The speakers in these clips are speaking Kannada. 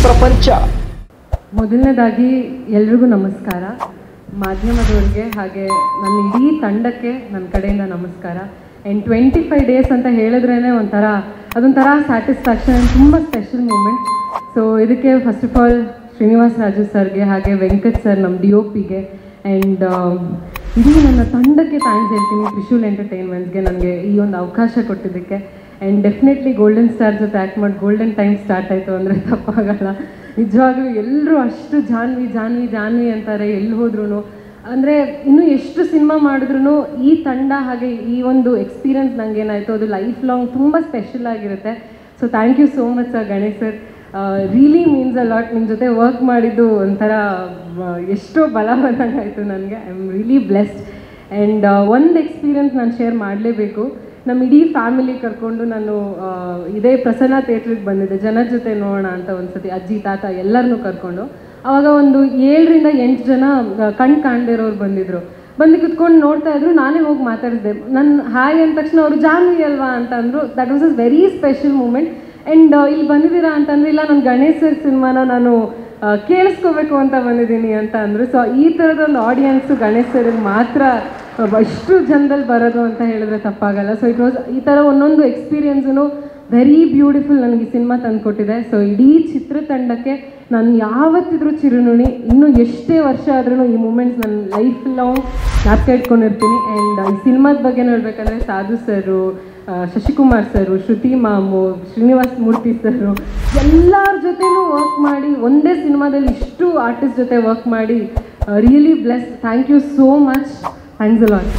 ಪ್ರಪಂಚ. ಮೊದಲನೇದಾಗಿ ಎಲ್ರಿಗೂ ನಮಸ್ಕಾರ. ಮಾಧ್ಯಮದವರಿಗೆ ಹಾಗೆ ನನ್ನ ಇಡೀ ತಂಡಕ್ಕೆ ನನ್ನ ಕಡೆಯಿಂದ ನಮಸ್ಕಾರ. ಆ್ಯಂಡ್ 25 ಡೇಸ್ ಅಂತ ಹೇಳಿದ್ರೇ ಅದೊಂಥರ ಸ್ಯಾಟಿಸ್ಫ್ಯಾಕ್ಷನ್ ಆ್ಯಂಡ್ ತುಂಬ ಸ್ಪೆಷಲ್ ಮೂಮೆಂಟ್. ಸೊ ಇದಕ್ಕೆ first of all Srinivas Raju ಸರ್ಗೆ ಹಾಗೆ ವೆಂಕಟ್ ಸರ್ ನಮ್ಮ DOPಗೆ ಆ್ಯಂಡ್ ಇಡೀ ನನ್ನ ತಂಡಕ್ಕೆ ಥ್ಯಾಂಕ್ಸ್ ಹೇಳ್ತೀನಿ. ತ್ರಿಶೂಲ್ ಎಂಟರ್ಟೈನ್ಮೆಂಟ್ಸ್ಗೆ ನನಗೆ ಈ ಒಂದು ಅವಕಾಶ ಕೊಟ್ಟಿದ್ದಕ್ಕೆ. ಆ್ಯಂಡ್ ಡೆಫಿನೆಟ್ಲಿ ಗೋಲ್ಡನ್ ಸ್ಟಾರ್ ಜೊತೆ ಆ್ಯಕ್ಟ್ ಮಾಡಿ ಗೋಲ್ಡನ್ ಟೈಮ್ ಸ್ಟಾರ್ಟ್ ಆಯಿತು ಅಂದರೆ ತಪ್ಪಾಗಲ್ಲ. ನಿಜವಾಗ್ಲೂ ಎಲ್ಲರೂ ಅಷ್ಟು ಜಾನ್ವಿ ಜಾನ್ವಿ ಜಾನ್ವಿ ಅಂತಾರೆ ಎಲ್ಲಿ ಹೋದ್ರೂ. ಅಂದರೆ ಇನ್ನೂ ಎಷ್ಟು ಸಿನಿಮಾ ಮಾಡಿದ್ರು ಈ ತಂಡ ಹಾಗೆ ಈ ಒಂದು ಎಕ್ಸ್ಪೀರಿಯನ್ಸ್ ನನಗೇನಾಯಿತು ಅದು ಲೈಫ್ ಲಾಂಗ್ ತುಂಬ ಸ್ಪೆಷಲ್ ಆಗಿರುತ್ತೆ. So thank you so much sir Ganesh sir. Really means a lot. ನಿಮ್ಮ ಜೊತೆ ವರ್ಕ್ ಮಾಡಿದ್ದು ಒಂಥರ ಎಷ್ಟೋ ಬಲ ಬಂದಂಗೆ ಆಯಿತು ನನಗೆ. I am really blessed. And ಒಂದು ಎಕ್ಸ್ಪೀರಿಯನ್ಸ್ ನಾನು ಶೇರ್ ಮಾಡಲೇಬೇಕು. ನಮ್ಮ ಇಡೀ ಫ್ಯಾಮಿಲಿ ಕರ್ಕೊಂಡು ನಾನು ಇದೇ ಪ್ರಸನ್ನ ಥಿಯೇಟ್ರಿಗೆ ಬಂದಿದ್ದೆ ಜನರ ಜೊತೆ ನೋಡೋಣ ಅಂತ. ಒಂದು ಸತಿ ಅಜ್ಜಿ ತಾತ ಎಲ್ಲರನ್ನೂ ಕರ್ಕೊಂಡು ಆವಾಗ ಒಂದು 7 ರಿಂದ 8 ಜನ ಕಣ್ಣು ಕಾಣದೇ ಇರೋರು ಬಂದು ಕುತ್ಕೊಂಡು ನೋಡ್ತಾ ಇದ್ರು. ನಾನೇ ಹೋಗಿ ಮಾತಾಡಿದೆ. ನನ್ನ ಹಾಯ್ ಅಂದ ತಕ್ಷಣ ಅವರು ಜಾನ್ವಿ ಅಲ್ವಾ ಅಂತ ಅಂದರು. That was a very special moment. And ಇಲ್ಲಿ ಬಂದಿದ್ದೀರಾ ಅಂತಂದರೆ ಇಲ್ಲ ನಾನು ಗಣೇಶ್ ಸರ್ ಸಿನಿಮಾನ ನಾನು ಕೇಳಿಸ್ಕೋಬೇಕು ಅಂತ ಬಂದಿದ್ದೀನಿ ಅಂತ ಅಂದರು. ಸೊ ಈ ಥರದೊಂದು ಆಡಿಯನ್ಸು ಗಣೇಶ್ ಸರ್ಗೆ ಮಾತ್ರ ಅಷ್ಟು ಜನದಲ್ಲಿ ಬರೋದು ಅಂತ ಹೇಳಿದ್ರೆ ತಪ್ಪಾಗಲ್ಲ. ಸೊ ಇಟ್ ವಾಸ್ ಈ ಥರ ಒಂದೊಂದು ಎಕ್ಸ್ಪೀರಿಯನ್ಸೂ ವೆರಿ ಬ್ಯೂಟಿಫುಲ್ ನನಗೆ ಈ ಸಿನಿಮಾ ತಂದುಕೊಟ್ಟಿದೆ. ಸೊ ಇಡೀ ಚಿತ್ರತಂಡಕ್ಕೆ ನಾನು ಯಾವತ್ತಿದ್ರೂ ಚಿರುನುಣಿ. ಇನ್ನೂ ಎಷ್ಟೇ ವರ್ಷ ಆದ್ರೂ ಈ ಮೂಮೆಂಟ್ಸ್ ನನ್ನ ಲೈಫ್ ಲಾಂಗ್ ಜ್ಞಾಪಕ ಇಟ್ಕೊಂಡಿರ್ತೀನಿ. ಆ್ಯಂಡ್ ಈ ಸಿನಿಮಾದ ಬಗ್ಗೆ ನೋಡಬೇಕಂದ್ರೆ ಸಾಧು ಸರು, ಶಶಿಕುಮಾರ್ ಸರು, ಶ್ರುತಿ ಮಾಮು, ಶ್ರೀನಿವಾಸ್ ಮೂರ್ತಿ ಸರು ಎಲ್ಲರ ಜೊತೆನೂ ವರ್ಕ್ ಮಾಡಿ ಒಂದೇ ಸಿನಿಮಾದಲ್ಲಿ ಇಷ್ಟು ಆರ್ಟಿಸ್ಟ್ ಜೊತೆ ವರ್ಕ್ ಮಾಡಿ really blessed. Thank you so much. Thanks a lot.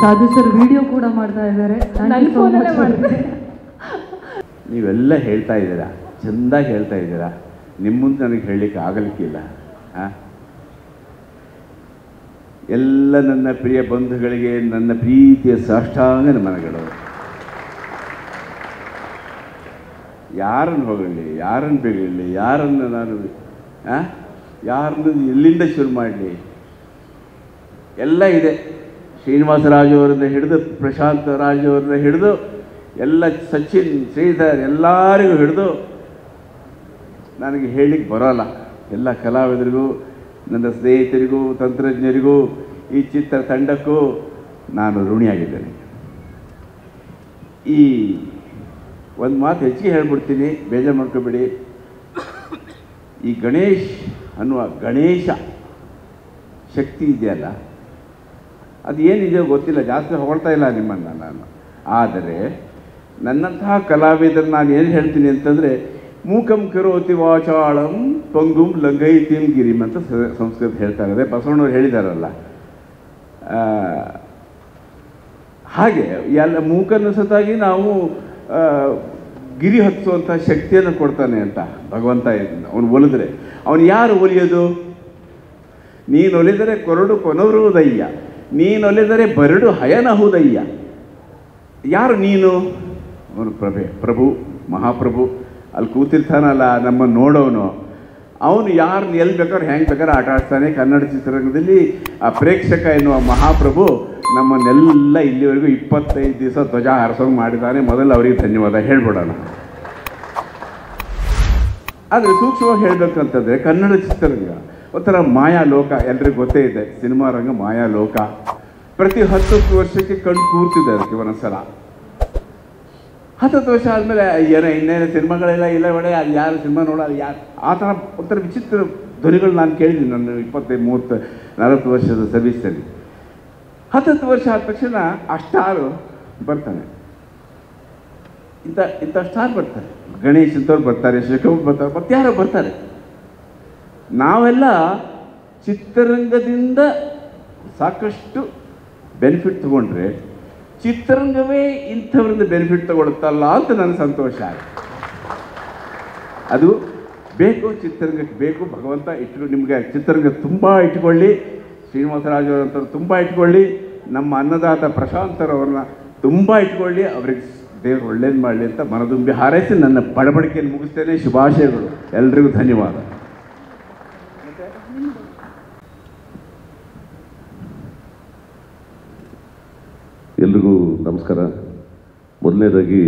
Sadhu sir video ಕೂಡ ಮಾಡ್ತಾ ಇದ್ದಾರೆ. ನನ್ನ ಫೋನಲ್ಲೇ ಮಾಡ್ತಾರೆ. ನೀವೆಲ್ಲ ಹೇಳ್ತಾ ಇದ್ದೀರಾ, ಚೆಂದಾಗಿ ಹೇಳ್ತಾ ಇದ್ದೀರಾ. ನಿಮ್ಮ ಮುಂದೆ ನನಗೆ ಹೇಳಲಿಕ್ಕೆ ಆಗಲಿಕ್ಕಿಲ್ಲ. ಎಲ್ಲ ನನ್ನ ಪ್ರಿಯ ಬಂಧುಗಳಿಗೆ ನನ್ನ ಪ್ರೀತಿಯ ಸಾಷ್ಟಾಂಗ ನಮನಗಳು. ಯಾರನ್ನು ಹೊಗಳಿ, ಯಾರನ್ನು ಬೆಗಳಿ, ಯಾರನ್ನು ನಾನು ಯಾರನ್ನು ಎಲ್ಲಿಂದ ಶುರು ಮಾಡಲಿ, ಎಲ್ಲ ಇದೆ. ಶ್ರೀನಿವಾಸ ರಾಜು ಅವರನ್ನ ಹಿಡಿದು ಪ್ರಶಾಂತ್ ರಾಜು ಅವ್ರನ್ನ ಹಿಡಿದು ಎಲ್ಲ ಸಚಿನ್, ಶ್ರೀಧರ್ ಎಲ್ಲರಿಗೂ ಹಿಡಿದು ನನಗೆ ಹೇಳಲಿಕ್ಕೆ ಬರೋಲ್ಲ. ಎಲ್ಲ ಕಲಾವಿದರಿಗೂ, ನನ್ನ ಸ್ನೇಹಿತರಿಗೂ, ತಂತ್ರಜ್ಞರಿಗೂ, ಈ ಚಿತ್ರ ತಂಡಕ್ಕೂ ನಾನು ಋಣಿಯಾಗಿದ್ದೇನೆ. ಈ ಒಂದು ಮಾತು ಹೆಚ್ಚಿಗೆ ಹೇಳ್ಬಿಡ್ತೀನಿ, ಬೇಜಾರು ಮಾಡ್ಕೊಬೇಡಿ. ಈ ಗಣೇಶ್ ಅನ್ನುವ ಗಣೇಶ ಶಕ್ತಿ ಇದೆಯಲ್ಲ, ಅದು ಏನಿದೆಯೋ ಗೊತ್ತಿಲ್ಲ, ಜಾಸ್ತಿ ಹೊಗಳ್ತಾ ಇಲ್ಲ ನಿಮ್ಮನ್ನು ನಾನು. ಆದರೆ ನನ್ನಂತಹ ಕಲಾವಿದರು ನಾನು ಏನು ಹೇಳ್ತೀನಿ ಅಂತಂದರೆ, ಮೂಕಂ ಕರೋತಿ ವಾಚಾಳಂ ಪಂಗುಂ ಲಂಘೈತಿಂ ಗಿರಿಂ ಅಂತ ಸಂಸ್ಕೃತ ಹೇಳ್ತಾ ಇದ್ದಾರೆ. ಬಸವಣ್ಣವ್ರು ಹೇಳಿದಾರಲ್ಲ, ಹಾಗೆ ಎಲ್ಲ ಮೂಕನ್ನು ಸತಾಗಿ ನಾವು ಗಿರಿ ಹತ್ತಿಸುವಂಥ ಶಕ್ತಿಯನ್ನು ಕೊಡ್ತಾನೆ ಅಂತ ಭಗವಂತ. ಅವನು ಒಲಿದ್ರೆ ಅವನು ಯಾರು ಒಲಿಯೋದು? ನೀನು ಒಲಿದರೆ ಕೊರಡು ಕೊನರುವುದಯ್ಯ, ನೀನೊಲಿದರೆ ಬರಡು ಹಯನಹುದಯ್ಯ. ಯಾರು ನೀನು? ಅವನು ಪ್ರಭು, ಮಹಾಪ್ರಭು. ಅಲ್ಲಿ ಕೂತಿರ್ತಾನಲ್ಲ ನಮ್ಮನ್ನು ನೋಡೋನು, ಅವನು ಯಾರನ್ನ ಎಲ್ಲಿ ಬೇಕಾದ್ರೆ ಹೆಂಗೆ ಬೇಕಾದ್ರೆ ಆಟ ಆಡ್ತಾನೆ. ಕನ್ನಡ ಚಿತ್ರರಂಗದಲ್ಲಿ ಆ ಪ್ರೇಕ್ಷಕ ಎನ್ನುವ ಮಹಾಪ್ರಭು ನಮ್ಮನ್ನೆಲ್ಲ ಇಲ್ಲಿವರೆಗೂ 25 ದಿವಸ ಧ್ವಜ ಹಾರಿಸೋಂಗೆ ಮಾಡಿದ್ದಾನೆ. ಮೊದಲು ಅವರಿಗೆ ಧನ್ಯವಾದ ಹೇಳ್ಬಿಡೋಣ. ಆದರೆ ಸೂಕ್ಷ್ಮವಾಗಿ ಹೇಳಬೇಕಂತಂದರೆ ಕನ್ನಡ ಚಿತ್ರರಂಗ ಒಂಥರ ಮಾಯಾಲೋಕ. ಎಲ್ರಿಗೂ ಗೊತ್ತೇ ಇದೆ, ಸಿನಿಮಾ ರಂಗ ಮಾಯಾಲೋಕ. ಪ್ರತಿ 10 ವರ್ಷಕ್ಕೆ ಕಣ್ಣು ಕೂರ್ತಿದೆ ಅದಕ್ಕೆ ಒಂದೊಂದ್ಸಲ. 10 ವರ್ಷ ಆದಮೇಲೆ ಏನೋ ಇನ್ನೇನು ಸಿನಿಮಾಗಳೆಲ್ಲ ಇಲ್ಲ ಒಡೆ, ಅದು ಯಾರು ಸಿನಿಮಾ ನೋಡೋದು ಯಾರು, ಆ ಥರ ಒಂಥರ ವಿಚಿತ್ರ ಧ್ವನಿಗಳು ನಾನು ಕೇಳಿದ್ದೀನಿ ನನ್ನ 20, 30, 40 ವರ್ಷದ ಸರ್ವಿಸಲ್ಲಿ. 10 ವರ್ಷ ಆದ ತಕ್ಷಣ ಆ ಸ್ಟಾರು ಬರ್ತಾನೆ. ಇಂಥ ಸ್ಟಾರ್ ಬರ್ತಾರೆ, ಗಣೇಶ್ ಅಂತವ್ರು ಬರ್ತಾರೆ, ಶಿವಕುಮಾರ್ ಬರ್ತಾರೆ, ಮತ್ತೆ ಯಾರೋ ಬರ್ತಾರೆ. ನಾವೆಲ್ಲ ಚಿತ್ರರಂಗದಿಂದ ಸಾಕಷ್ಟು ಬೆನಿಫಿಟ್ ತಗೊಂಡ್ರೆ ಚಿತ್ರರಂಗವೇ ಇಂಥವ್ರಿಂದ ಬೆನಿಫಿಟ್ ತಗೊಳುತ್ತಲ್ಲ ಅಂತ ನನಗೆ ಸಂತೋಷ ಆಯಿತು. ಅದು ಬೇಕು, ಚಿತ್ರರಂಗಕ್ಕೆ ಬೇಕು. ಭಗವಂತ ನಿಮಗೆ ಚಿತ್ರರಂಗ ತುಂಬ ಇಟ್ಕೊಳ್ಳಿ. ಶ್ರೀನಿವಾಸರಾಜು ಅವರಂಥವ್ರು ತುಂಬ ಇಟ್ಕೊಳ್ಳಿ. ನಮ್ಮ ಅನ್ನದಾತ ಪ್ರಶಾಂತರವ್ರನ್ನ ತುಂಬ ಇಟ್ಕೊಳ್ಳಿ. ಅವ್ರಿಗೆ ದೇವರು ಒಳ್ಳೇದು ಮಾಡಲಿ ಅಂತ ಮನದುಂಬಿ ಹಾರೈಸಿ ನನ್ನ ಬಡಬಡಿಕೆಯನ್ನು ಮುಗಿಸ್ತೇನೆ. ಶುಭಾಶಯಗಳು. ಎಲ್ರಿಗೂ ಧನ್ಯವಾದ. ಎಲ್ರಿಗೂ ನಮಸ್ಕಾರ. ಮೊದಲನೇದಾಗಿ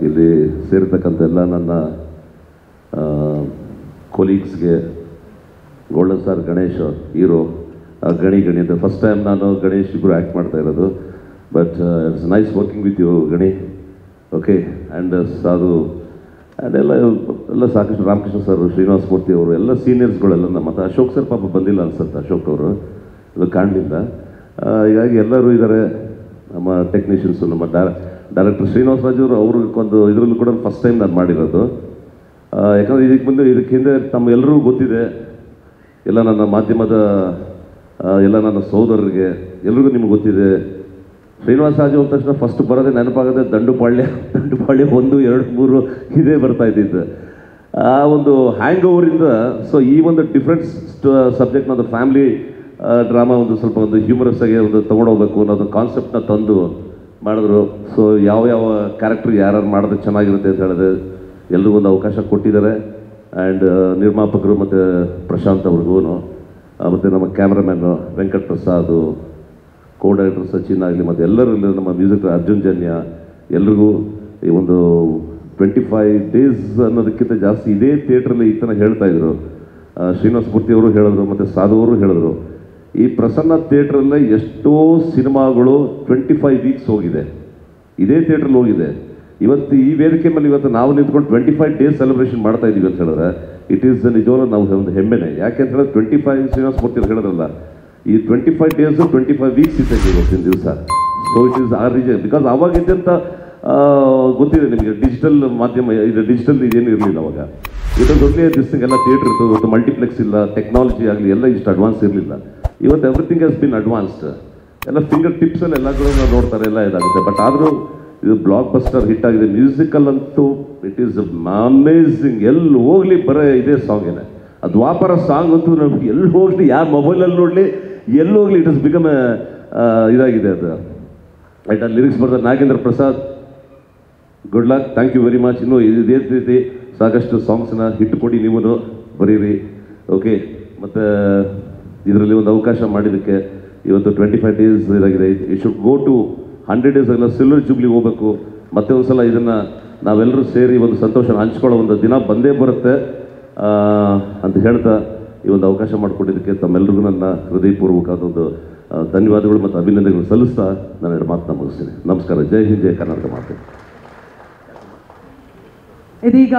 ಇಲ್ಲಿ ಸೇರಿರ್ತಕ್ಕಂಥ ಎಲ್ಲ ನನ್ನ ಕೊಲೀಗ್ಸ್ಗೆ, ಗೋಲ್ಡನ್ ಸ್ಟಾರ್ ಗಣೇಶ್ ಹೀರೋ, ಗಣಿ ಅಂತ ಫಸ್ಟ್ ಟೈಮ್ ನಾನು ಗಣೇಶ್ ಇಬ್ಬರು ಆ್ಯಕ್ಟ್ ಮಾಡ್ತಾ ಇರೋದು. But it's nice working with you Gani. Okay, and Sadhu and ಎಲ್ಲ ಸಾಕಷ್ಟು ರಾಮಕೃಷ್ಣ ಸರ್, ಶ್ರೀನಿವಾಸ ಮೂರ್ತಿ ಅವರು ಎಲ್ಲ ಸೀನಿಯರ್ಸ್ಗಳೆಲ್ಲ ಮತ್ತು ಅಶೋಕ್ ಸರ್ ಪಾಪ ಬಂದಿಲ್ಲ ಅನ್ಸುತ್ತೆ, ಅಶೋಕ್ ಅವರು ಇದು ಕಾರಣದಿಂದ. ಹೀಗಾಗಿ ಎಲ್ಲರೂ ಇದ್ದಾರೆ, ನಮ್ಮ ಟೆಕ್ನಿಷಿಯನ್ಸು, ನಮ್ಮ ಡೈರೆಕ್ಟರ್ ಶ್ರೀನಿವಾಸ ರಾಜು ಅವ್ರಿಗೊಂದು ಇದರಲ್ಲೂ ಕೂಡ ಫಸ್ಟ್ ಟೈಮ್ ನಾನು ಮಾಡಿರೋದು. ಯಾಕಂದರೆ ಇದಕ್ಕೆ ಹಿಂದೆ ತಮ್ಮ ಎಲ್ಲರಿಗೂ ಗೊತ್ತಿದೆ, ಎಲ್ಲ ನನ್ನ ಮಾಧ್ಯಮದ ಎಲ್ಲ ನನ್ನ ಸಹೋದರರಿಗೆ ಎಲ್ರಿಗೂ ನಿಮ್ಗೆ ಗೊತ್ತಿದೆ. ಶ್ರೀನಿವಾಸ ರಾಜು ಹೋದ ತಕ್ಷಣ ಫಸ್ಟ್ ಬರೋದೇ ನೆನಪಾಗೋದೇ ದಂಡುಪಾಳ್ಯ 1, 2, 3 ಇದೇ ಬರ್ತಾ ಇದ್ದಿದ್ದು. ಆ ಒಂದು ಹ್ಯಾಂಗ್ ಓವರಿಂದ ಸೊ ಈ ಒಂದು ಡಿಫ್ರೆಂಟ್ ಸಬ್ಜೆಕ್ಟ್ನ ಒಂದು ಫ್ಯಾಮಿಲಿ ಡ್ರಾಮಾ ಒಂದು ಸ್ವಲ್ಪ ಒಂದು ಹ್ಯೂಮರಸ್ ಆಗಿ ಒಂದು ತೊಗೊಂಡೋಗ್ಬೇಕು ಅನ್ನೋದು ಕಾನ್ಸೆಪ್ಟನ್ನ ತಂದು ಮಾಡಿದ್ರು. ಸೊ ಯಾವ ಕ್ಯಾರೆಕ್ಟರ್ ಯಾರು ಮಾಡಿದ್ರೆ ಚೆನ್ನಾಗಿರುತ್ತೆ ಅಂತ ಹೇಳಿದ್ರೆ ಎಲ್ರಿಗೂ ಒಂದು ಅವಕಾಶ ಕೊಟ್ಟಿದ್ದಾರೆ. ಆ್ಯಂಡ್ ನಿರ್ಮಾಪಕರು ಮತ್ತು ಪ್ರಶಾಂತ್ ಅವ್ರಿಗೂ, ಮತ್ತು ನಮ್ಮ cameraman Venkat Prasad, co director Sachin ಆಗಲಿ, ಮತ್ತು ಎಲ್ಲರೂ ನಮ್ಮ ಮ್ಯೂಸಿಕ್ ಅರ್ಜುನ್ ಜನ್ಯ, ಎಲ್ರಿಗೂ ಈ ಒಂದು 25 days ಅನ್ನೋದಕ್ಕಿಂತ ಜಾಸ್ತಿ ಇದೇ ಥಿಯೇಟ್ರಲ್ಲಿ ಈ ಥರ ಹೇಳ್ತಾಯಿದ್ರು. ಶ್ರೀನಿವಾಸ ಮೂರ್ತಿ ಅವರು ಹೇಳಿದ್ರು, ಮತ್ತು ಸಾಧು ಅವರು ಹೇಳಿದ್ರು, ಈ ಪ್ರಸನ್ನ ಥಿಯೇಟ್ರಲ್ಲೇ ಎಷ್ಟೋ ಸಿನಿಮಾಗಳು 25 weeks ಹೋಗಿದೆ, ಇದೇ ಥಿಯೇಟ್ರಲ್ಲಿ ಹೋಗಿದೆ. ಇವತ್ತು ಈ ವೇದಿಕೆ ಮೇಲೆ ಇವತ್ತು ನಾವು ನಿಂತ್ಕೊಂಡು 25 days ಸೆಲೆಬ್ರೇಷನ್ ಮಾಡ್ತಾ ಇದ್ದೀವಿ ಅಂತ ಹೇಳಿದ್ರೆ ಇಟ್ ಈಸ್ ನಿಜವಾಗ್ಲೂ ನಾವು ಒಂದು ಹೆಮ್ಮೆನೆ. ಯಾಕೆ ಅಂತ ಹೇಳಿದ್ರೆ 25 ಶ್ರೀನಿವಾಸ ಮೂರ್ತಿ ಅವ್ರು ಹೇಳಿದ್ರಲ್ಲ, ಈ 25 days 25 weeks ಇದ್ದಂಗೆ ಇವತ್ತಿನ ದಿವಸ. So it is our reason because ಅವಾಗಿದ್ದಂಥ ಗೊತ್ತಿದೆ ನಿಮಗೆ, ಡಿಜಿಟಲ್ ಮಾಧ್ಯಮ ಇದು ಡಿಜಿಟಲ್ ಇದೇನು ಇರಲಿಲ್ಲ ಅವಾಗ. ಇವತ್ತು ಒಳ್ಳೆಯ ದಿವಸಕ್ಕೆಲ್ಲ ಥಿಯೇಟ್ರ್ ಇರ್ತದೆ, ಇವತ್ತು ಮಲ್ಟಿಪ್ಲೆಕ್ಸ್ ಇಲ್ಲ, ಟೆಕ್ನಾಲಜಿ ಆಗಲಿ ಎಲ್ಲ ಇಷ್ಟು ಅಡ್ವಾನ್ಸ್ ಇರಲಿಲ್ಲ. ಇವತ್ತು ಎವ್ರಿಥಿಂಗ್ ಹ್ಯಾಸ್ ಬಿನ್ ಅಡ್ವಾನ್ಸ್ಡ್. ಎಲ್ಲ ಫಿಂಗರ್ ಟಿಪ್ಸಲ್ಲಿ ಎಲ್ಲಗಳು ನೋಡ್ತಾರೆ, ಎಲ್ಲ ಇದಾಗುತ್ತೆ. ಬಟ್ ಆದರೂ ಇದು ಬ್ಲಾಕ್ ಬಸ್ಟರ್ ಹಿಟ್ ಆಗಿದೆ. ಮ್ಯೂಸಿಕಲ್ ಅಂತೂ ಇಟ್ ಈಸ್ ಅಮೇಝಿಂಗ್. ಎಲ್ಲಿ ಹೋಗಲಿ ಬರೀ ಇದೇ ಸಾಂಗೇನೆ. ಅದು ದ್ವಾಪರ ಸಾಂಗ್ ಅಂತೂ ನಮ್ಗೆ ಎಲ್ಲಿ ಹೋಗಲಿ, ಯಾರು ಮೊಬೈಲಲ್ಲಿ ನೋಡಲಿ, ಎಲ್ಲಿ ಹೋಗಲಿ ಇಟ್ ಇಸ್ ಬಿಕಮ್ ಇದಾಗಿದೆ ಅದು. ಆಯ್ತಾ, ಲಿರಿಕ್ಸ್ ಬರ್ತಾರೆ Nagendra Prasad, good luck, thank you very much. ಇನ್ನೂ ಇದೇ ರೀತಿ ಸಾಕಷ್ಟು ಸಾಂಗ್ಸನ್ನ ಹಿಟ್ ಕೊಡಿ, ನೀವು ಬರೀರಿ. ಓಕೆ, ಮತ್ತು ಇದರಲ್ಲಿ ಒಂದು ಅವಕಾಶ ಮಾಡಿದ್ದಕ್ಕೆ ಇವತ್ತು 25 days ಇದಾಗಿದೆ. You should go to 100 days ಎಲ್ಲ ಸಿಲ್ವರ್ ಜೂಬ್ಲಿ ಹೋಗಬೇಕು. ಮತ್ತೆ ಒಂದು ಸಲ ಇದನ್ನು ನಾವೆಲ್ಲರೂ ಸೇರಿ ಒಂದು ಸಂತೋಷನ ಹಂಚ್ಕೊಳ್ಳೋ ಒಂದು ದಿನ ಬಂದೇ ಬರುತ್ತೆ ಅಂತ ಹೇಳ್ತಾ ಈ ಒಂದು ಅವಕಾಶ ಮಾಡಿಕೊಟ್ಟಿದ್ದಕ್ಕೆ ತಮ್ಮೆಲ್ಲರಿಗೂ ನನ್ನ ಹೃದಯಪೂರ್ವಕವಾದ ಒಂದು ಧನ್ಯವಾದಗಳು ಮತ್ತು ಅಭಿನಂದನೆಗಳು ಸಲ್ಲಿಸ್ತಾ ನಾನು 2 ಮಾತನ್ನ ಮುಗಿಸ್ತೀನಿ. ನಮಸ್ಕಾರ. ಜೈ ಹಿಂದ್, ಜೈ ಕರ್ನಾಟಕ ಮಾತೆ. ಇದೀಗ